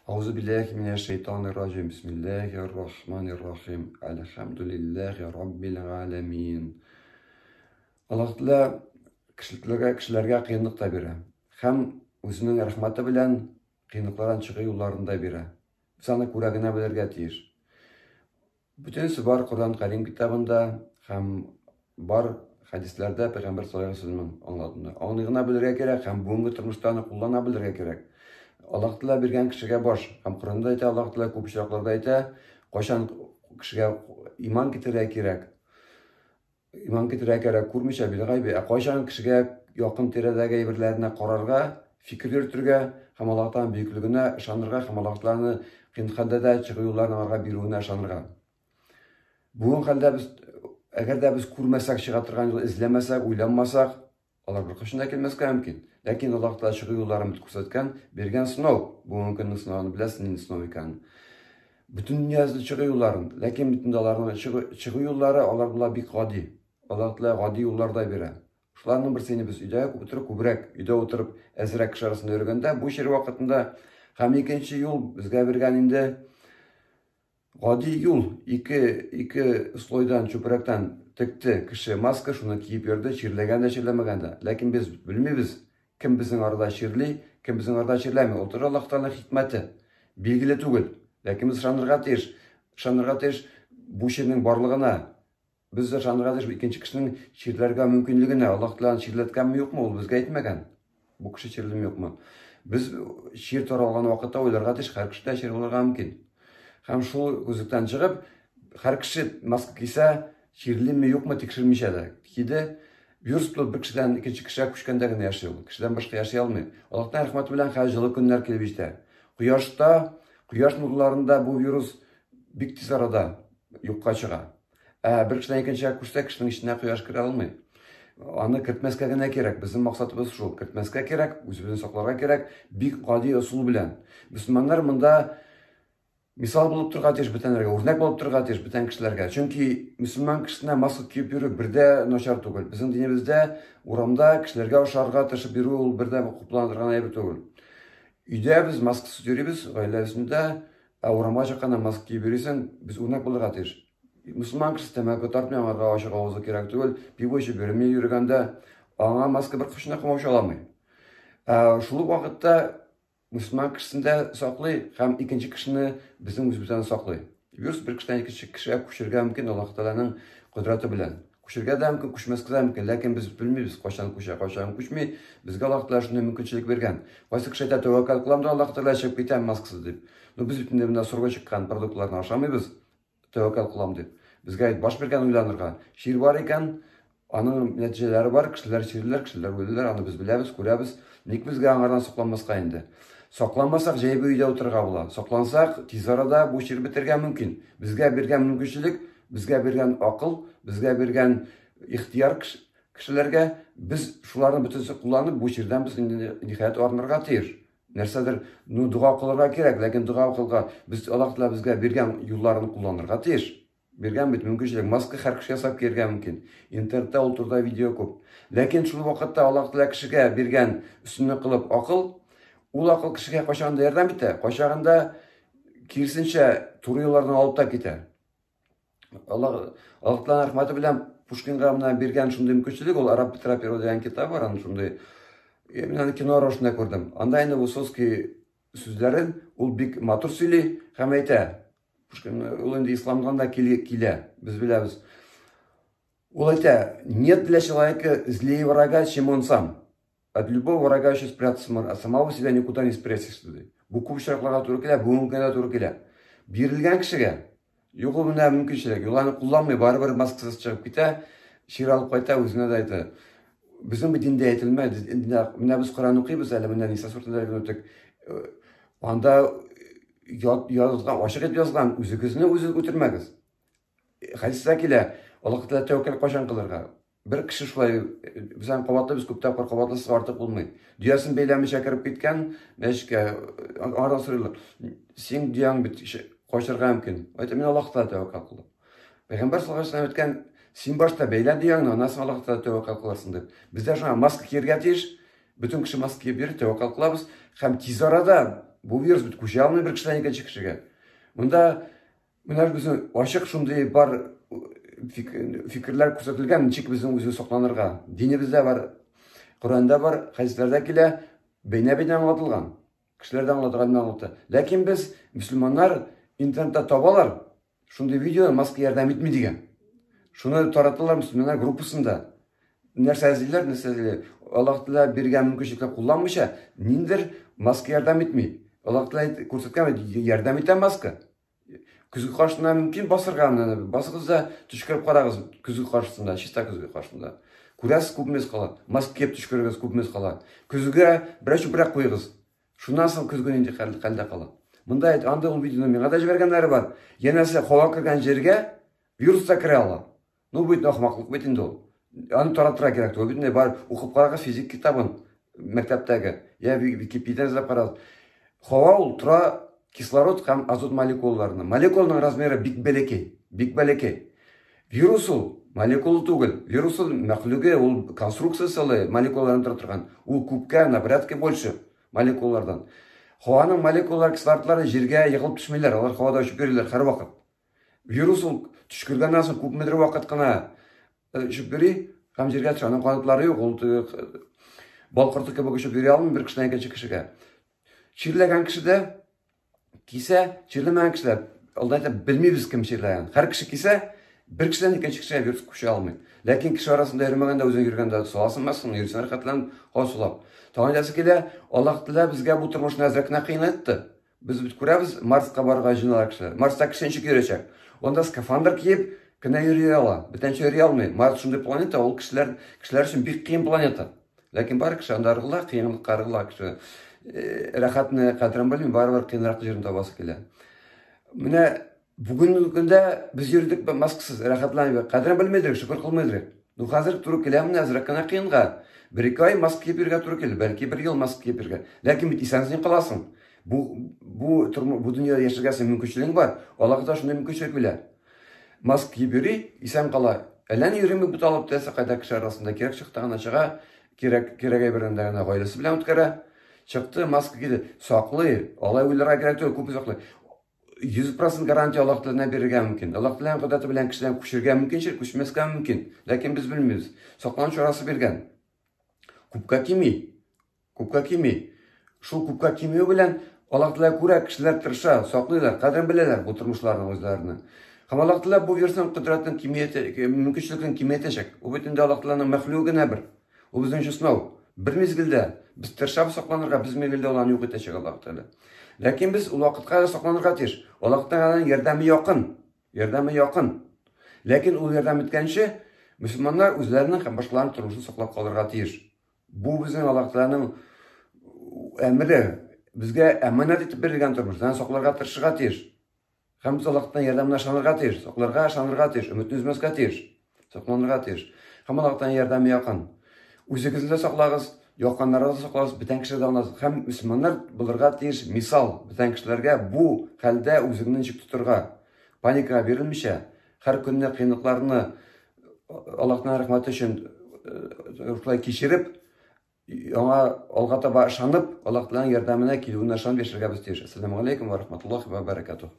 أعوذ بالله من الشيطان الرجيم بسم الله الرحمن الرحيم الحمد لله رب العالمين. Allah Teala kişilerge kıyınlık da biri. Hem özünün rahmeti bilen kıyınlıklardan çıkı yollarında biri. Sana kuragına bilirge tiyir. Bütünüsü var Kur'an-ı Kerim kitabında hem var hadislerde Peygamber sallallahu aleyhi ve sellem'in anladığında. Anlığına bilirge gerek hem bugünkü tırmışlarını kullanabilirge gerek. Allah Teala birgen kişiye boş. Hem Kur'an'da ayta Allah Teala köp işaretlarda ayta koşan kişiye iman getirerek gerek. İman getirerek gerek kurmuşa bile gaybi. Koşan kişiye yakın tiredeki birlerine kararga, fikir yürütürge, hem Allah'tan büyüklüğüne ışanırga, hem Allah'tan kıyınlıklarda da çıkı yollarına birine ışanırga. Bugün halde biz, eğer de biz kurmasak, çıkartırgan yolu izlemesek, uylanmasak, Allah bir kışında gelmezse mümkün. Lakin Allah Teala çıkı yollarını ko'rsatgan, bergan sinov. Bugünkü sınavını bilasizlar, nima sinov ekan. Bütün dünyada çıkı yollarını, lakin bütün dağların çıkı yolları Allah Teala bir gadi. Allah Teala gadi yollarda biri. Şularning birisini biz uyda o'tirib ko'proq, uyda o'tirib azroq kishi orasida yurganda, bu she'r vaqtida ham ikkinchi yo'l bizga berganingda gadi yo'l ikki sloydan cho'prakdan tikdi kishi maska shuni kiyib yurdi, she'rlaganda she'rlamaganda. Lakin biz bilmaymiz kim bizning orada she'rli, kim bizning orada she'rlamay. O'tir Alloh taolo hikmati belgili tugul. Lakin biz şanırga tish bu she'rning borlig'ini biz de şanırga tish ikkinchi kishining she'rlarga mumkinligini Allah taolo she'rlatganmi yo'qmi, u bizga aytmagan. Bu kishi she'rlimi yo'qmi? Biz she'r taralgan vaqtda o'ylarga tish har kishida she'r bo'larga mumkin. Hem şu gözlükten çıkıp her kişi maske giyse she'rlimi yo'qmi tekshirmishadi. Kide virus bilan bir kishidan ikkinchi kishiga kuchgandagina yashaydi. Kishidan boshqa yashay olmaydi. Allohning rahmati bilan hali жылы kunlar kelib ishda. Quyosh nurlarında bu virus bir tez arada yo'qqa chiqadi. Bir kishidan ikkinchiga kuchsa kishining ichiga quyosh kira olmaydi. Onu kiritmasga kerak. Bizim maqsadimiz shu. Kiritmasga kerak, o'zimizni saqlarga kerak. Bir qodiy usul bilan. Müslümanlar bunda misal bulup turgatish bitenlerge, örnek bulup turgatish biten kişilerge. Çünkü Müslüman kişisine maske kiyip yürü birde naşar tugul. Bizim dinimizde uramda kişilerge oşarga taşıp yürü ol birde kuplandırgan ayıbı tugul. Uyda biz maskesiz yürüyüz, ailesinde uramga çakana maske kiyip yürüysen biz örnek bulurgatish. Müslüman kişisi temel tartmayan arga aşık ağızı kerak tugul. Bir bu işi bölümeye yürügende ana maske bir kışına kumaş olamayı. Şulu vakitte Müslüman kişisinde saklay, hem ikinci kişini bizim özümüzden saklay. Virüs bir kişiden ikinci kişiye kuşurga mümkün Allah Teala'nın kudreti bilen. Kuşurga da mümkün, kuşmasga da mümkün. Lakin biz bilmiyoruz kaçan kuşmay. Bizge Allah Teala şunday mümkünçilik bergen. Qaysi kishi aytadi, tavakkal qilamda Allah Teala chiqib ketam maskasiz deb. Biz bütün bundan surga chiqqan produktlarni aşamaymiz. Tavakkal qilam deb. Bizga bosh bergan o'ylanirgan. She'r bor ekan, onun neticeleri var, kişiler şiirler, kişiler o'ylar, onu biz bilamiz, ko'ramiz. Nik bizga angardan saqlanmasqa endi. Saqlanmasak jaybi uyda o'tirga bo'la. Saqlansak tez arada bu she'r bitirgan mumkin. Bizga bergan mumkinchilik, bizga bergan aql, bizga bergan ixtiyor kishilarga biz shularni bitinsa kullanib bu she'rdan biz nihoyat o'rnarga tiyir. Narsadir, duo qilirga kerak, lekin duo qilga biz Alloh taolo bizga bergan yo'llarini kullanirga tiyir. Bergan bit mumkinchilik, maska har kishiga yasab bergan mumkin. Internetda o'tirda video ko'p. Lekin shu vaqtda Alloh taolo kishiga bergan ustunni qilib aql ul aql kishiga qachonda yordam etadi. Qo'shag'anda kirsincha to'g'ri yo'llardan olib ta ketadi. Alloh taolo rahmati bilan Pushkinga bilan bergan shunday mumkinchilik, ol Arab terapiya degan kitob bor, ana shunday. Men kino roshna ko'rdim. Anda endi bu so'zki so'zlarin ul bik matur so'li ham aytadi. Pushkin ul endi islomdan da kile, biz bilamiz. Ул aytadi, нет для человека злее врага, чем он сам. От любого врага еще спрятаться можно, а самого себя никуда не спрячешь. Bu ko'p shartlarga to'g'ri keladi, bu imkoniyatga to'g'ri keladi. Berilgan kishiga yo'q bunday mumkinchilik, yo'llarni qo'llanmay baribir maskasiz chiqib ketadi, she'r olib qaytadi, o'zina da aytadi. Bizim bir dinda aytilmaydi. Mana biz Qur'on o'qiymiz, hali bundan Nisa suralaridan o'tdik. Onda yozgan, oshiq etib yozgan, o'zingizni o'zi o'tirmagiz. Hadisda keladi, Alloh taolo tavakkal qachon qilirga. Bir kishi shulay bizdan qavatda biz ko'p taqir qavatlasa ortiq bo'lmaydi. Duyasin beylanmish kirib ketgan, mashka oradan so'raylar. Sen duyang bit qo'shirga mumkin. Aytdim, men Alloh taolo tavakkal qildim. Payg'ambar sallallohu alayhi vasallam aytgan, sen boshda beylan duyangni, ondan so'ng Alloh taolo tavakkal qilarsan deb. Bizda shuna maska kiyirga tish, butun kishi maska kiyib yurib tavakkal qilamiz. Ham tez orada Бу вирус бит күчә алмый бер кешедән икенче кешегә. Монда менә безнең ачык шундый бар фикерләр күрсәтелгән, ничек безнең үзебез сакланырга. Динебездә бар, Коръәндә бар, хәдисләрдә килә, бәйнә-бәйнә аңлатылган. Кешеләрдән аңлатылган аңлата. Ләкин без мөселманнар интернетта табалар, шундый видео маска ярдәм итми дигән. Шуны тараталар мөселманнар группасында. Нәрсә эзлиләр, нәрсә эзлиләр. Аллаһ Тәала биргән мөмкинлекне кулланмыйча, ниндер маска ярдәм итми. Аллаһ Тәала күрсәткән ярдәм итә маска. Көзге каршысында мөмкин басырга, басыгыз да төшкереп карагыз көзге каршысында, чиста көзге каршысында. Күрәсез күпмез кала, маска киеп төшкергез күпмез кала. Көзгә берәк куйгыз. Шуннан соң көзгә нинди хәлдә кала. Монда анда ул видеоны миңа да җибәргәннәре бар. Янәсе һава кергән җиргә вирус та керә ала. Ну бит ахмаклык бит инде ул. Аны таратырга кирәк. Ул бит не бар, укып карагыз физик китабын мәктәптәге. Я Википедияда карагыз. Һава ул тора кислород һәм азот молекулаларының. Молекуланың размеры бик бәләкәй. Вирус ул молекула түгел. Вирус ул мәхлугы, ул конструкциясы молекулалардан тора торган. Ул күпкә, на порядке больше молекулалардан. Һаваның молекулалар кислородлары җиргә егылып төшмиләр, алар һавада очып йөриләр һәр вакыт. Вирус ул төшкергәннән соң күпмедер вакыт кына очып йөри, һәм җиргә төшә. Аның канатлары юк, ул балкорты кебек очып йөри алмый бер кешедән икенче кешегә. Чирләгән кешедә кисә, чирләмәгән кешеләр, алда белмибез кем чирләгән. Һәр кеше кисә, бер кешедән икенче кешегә вирус күчә алмый. Ләкин кеше арасында йөрмәгәндә, үзең йөргәндә суласынмасын, йөрсәң рәхәтләнеп, хасулап. Тагын килә, Аллаһ Тәала безгә бу тормышны әзрәкне кыйнайтты. Без бит күрәбез, Марска барырга җыйналар кешеләр. Марста кеше ничек йөрәчәк? Онда скафандр киеп, кенә йөри ала. Бүтәнчә йөри алмый. Марс шундый планета, ул кешеләр өчен бик кыен планета. Ләкин бар кеше анда аргыла, кыенлыкка аргыла кеше. Рәхәтне кадрын белми, барыбер кыенрак җирен табасы килә. Менә бүгенге көндә без йөрдек маскасыз, рәхәтләнеп, кадрын белмәдек, шөкер кылмыйдык. Ну хәзер туры килә менә әзрәкне кыенга. Бер-ике ай маска киеп йөргә туры килә, бәлки бер ел маска киеп йөргә. Ләкин бит исән каласың. Бу дөньяда яшәргә син мөмкинлегең бар. Аллаһ да шундый мөмкинлек бирә. Маска киеп йөри, исән кала. Әллә ни йөрими бу алып тәсе кайда кеше арасында кирәк чыкты гына чыга, кирәк берендә генә гаиләсе белән үткәрә. Чыкты, маска киде, саклый, алай уйларга кирәк түгел, күп саклый. 100% гарантия Аллаһ Тәалә бирергә мөмкин. Аллаһ Тәалә кудрәте белән кешедән күчергә мөмкин, күчмәскә мөмкин. Ләкин без белмибез. Саклану чарасы биргән. Күпкә кими. Шул күпкә кимию белән Аллаһ Тәалә күрә, кешеләр тырыша, саклыйлар, кадерен беләләр бу тормышларның үзләренә. Һәм Аллаһ Тәалә бу вирусның кудрәтен мөмкинлекләрен киметәчәк. Ул бит инде Аллаһ Тәаләнең мәхлугына бер. Ул безнең сынау. Бер мизгелдә без тырышабыз сакланырга, без мизгелдә уларны юк итәчәк Аллаһ Тәалә. Ләкин без ул вакытка сакланырга тиеш. Аллаһ Тәаләнең ярдәме якын. Ләкин ул ярдәм иткәнче мөселманнар үзләренең һәм башкаларның тормышын саклап калырга тиеш. Бу безнең Аллаһ Тәаләнең әмре, безгә әманәт итеп бирелгән тормышны сакларга тырышырга тиеш. Һәм без Аллаһ Тәаләнең ярдәменә ышанырга тиеш, ышанырга тиеш, өметне үзмәскә тиеш, сакланырга тиеш. Һәм Аллаһ Тәаләнең ярдәме якын. Үзегезне саклагыз, якыннарыгызны саклагыз, бүтән кешеләргә аңлатыгыз. Һәм мөселманнар булырга тиеш мисал, бүтән кешеләргә бу хәлдә үзеңне ничек тотырга, паникага бирелмичә, һәр көнне кыенлыкларны Аллаһның рәхмәте өчен рухлай кичереп, аңа алга таба ышанып, Аллаһ Тәаләнең ярдәменә килүенә ышанып яшәргә без тиеш. Ассаламу алейкум ва рахматуллаһи ва баракатуһ.